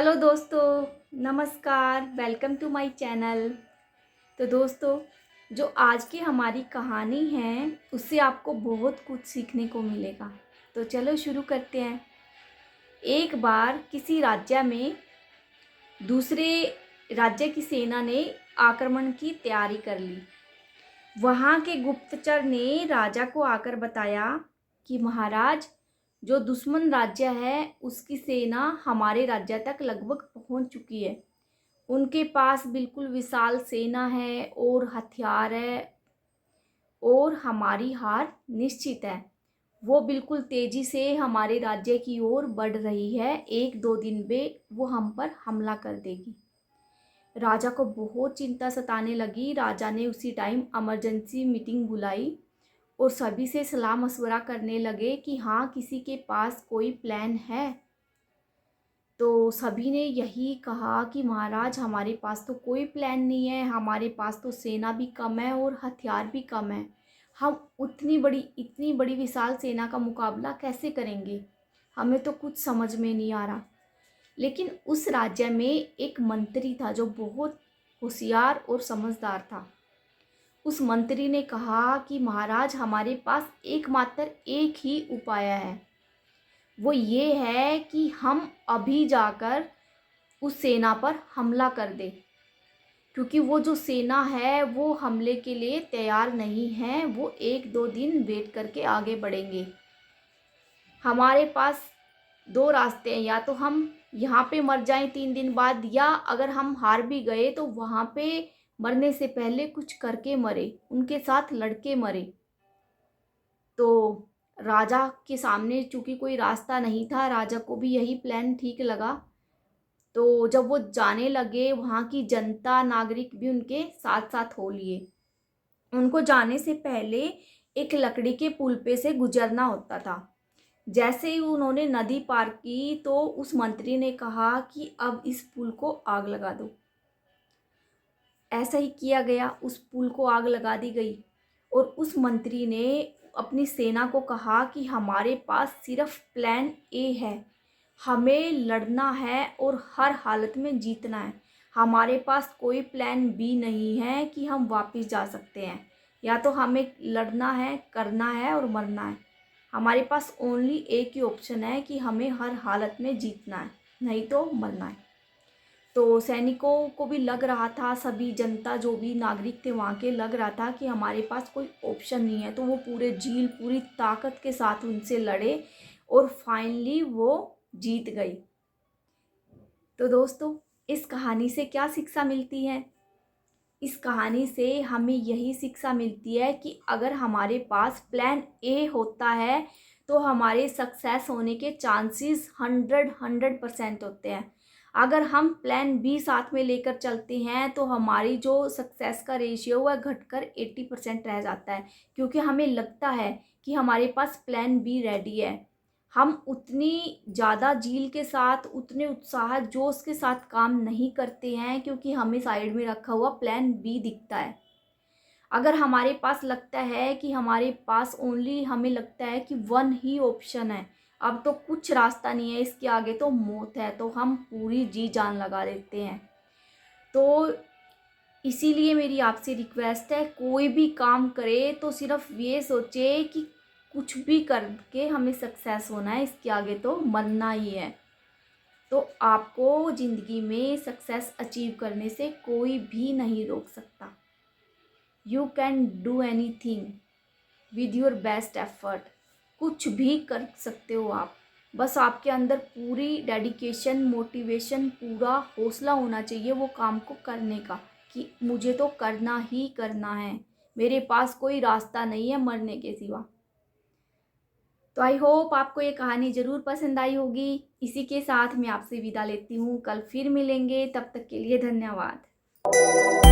Hello दोस्तों, नमस्कार। Welcome to my channel. तो दोस्तों, जो आज की हमारी कहानी है उससे आपको बहुत कुछ सीखने को मिलेगा। तो चलो शुरू करते हैं। एक बार किसी राज्य में दूसरे राज्य की सेना ने आक्रमण की तैयारी कर ली। वहाँ के गुप्तचर ने राजा को आकर बताया कि महाराज, जो दुश्मन राज्य है उसकी सेना हमारे राज्य तक लगभग पहुँच चुकी है। उनके पास बिल्कुल विशाल सेना है और हथियार है और हमारी हार निश्चित है। वो बिल्कुल तेजी से हमारे राज्य की ओर बढ़ रही है। 1-2 दिन में वो हम पर हमला कर देगी। राजा को बहुत चिंता सताने लगी। राजा ने उसी टाइम इमरजेंसी मीटिंग बुलाई और सभी से सलाह मशवरा करने लगे कि हाँ, किसी के पास कोई प्लान है। तो सभी ने यही कहा कि महाराज, हमारे पास तो कोई प्लान नहीं है। हमारे पास तो सेना भी कम है और हथियार भी कम है। हम इतनी बड़ी विशाल सेना का मुकाबला कैसे करेंगे? हमें तो कुछ समझ में नहीं आ रहा। लेकिन उस राज्य में एक मंत्री था जो बहुत होशियार और समझदार था। उस मंत्री ने कहा कि महाराज, हमारे पास एकमात्र एक ही उपाय है। वो ये है कि हम अभी जाकर उस सेना पर हमला कर दें, क्योंकि वो जो सेना है वो हमले के लिए तैयार नहीं है। वो 1-2 दिन वेट करके आगे बढ़ेंगे। हमारे पास 2 रास्ते हैं, या तो हम यहाँ पे मर जाएं 3 दिन बाद, या अगर हम हार भी गए तो वहाँ पे मरने से पहले कुछ करके मरे, उनके साथ लड़के मरे। तो राजा के सामने चूंकि कोई रास्ता नहीं था, राजा को भी यही प्लान ठीक लगा। तो जब वो जाने लगे, वहाँ की जनता, नागरिक भी उनके साथ साथ हो लिए। उनको जाने से पहले एक लकड़ी के पुल पे से गुजरना होता था। जैसे ही उन्होंने नदी पार की तो उस मंत्री ने कहा कि अब इस पुल को आग लगा दो। ऐसा ही किया गया। उस पुल को आग लगा दी गई और उस मंत्री ने अपनी सेना को कहा कि हमारे पास सिर्फ प्लान ए है। हमें लड़ना है और हर हालत में जीतना है। हमारे पास कोई प्लान बी नहीं है कि हम वापस जा सकते हैं। या तो हमें लड़ना है, करना है और मरना है। हमारे पास ओनली एक ही ऑप्शन है कि हमें हर हालत में जीतना है, नहीं तो मरना है। तो सैनिकों को भी लग रहा था, सभी जनता जो भी नागरिक थे वहाँ के, लग रहा था कि हमारे पास कोई ऑप्शन नहीं है। तो वो पूरी ताकत के साथ उनसे लड़े और फाइनली वो जीत गई। तो दोस्तों, इस कहानी से क्या शिक्षा मिलती है? इस कहानी से हमें यही शिक्षा मिलती है कि अगर हमारे पास प्लान ए होता है तो हमारे सक्सेस होने के चांसेस 100% होते हैं। अगर हम प्लान बी साथ में लेकर चलते हैं तो हमारी जो सक्सेस का रेशियो वह घटकर 80% रह जाता है, क्योंकि हमें लगता है कि हमारे पास प्लान बी रेडी है। हम उतनी ज़्यादा जील के साथ, उतने उत्साह जोश के साथ काम नहीं करते हैं, क्योंकि हमें साइड में रखा हुआ प्लान बी दिखता है। अगर हमारे पास लगता है कि हमारे पास ओनली, हमें लगता है कि वन ही ऑप्शन है, अब तो कुछ रास्ता नहीं है, इसके आगे तो मौत है, तो हम पूरी जी जान लगा देते हैं। तो इसीलिए मेरी आपसे रिक्वेस्ट है, कोई भी काम करे तो सिर्फ ये सोचे कि कुछ भी करके हमें सक्सेस होना है, इसके आगे तो मरना ही है। तो आपको ज़िंदगी में सक्सेस अचीव करने से कोई भी नहीं रोक सकता। You can do anything with your best effort. कुछ भी कर सकते हो आप। बस आपके अंदर पूरी डेडिकेशन, मोटिवेशन, पूरा हौसला होना चाहिए वो काम को करने का, कि मुझे तो करना ही करना है, मेरे पास कोई रास्ता नहीं है मरने के सिवा। तो आई होप आपको ये कहानी ज़रूर पसंद आई होगी। इसी के साथ मैं आपसे विदा लेती हूँ। कल फिर मिलेंगे, तब तक के लिए धन्यवाद।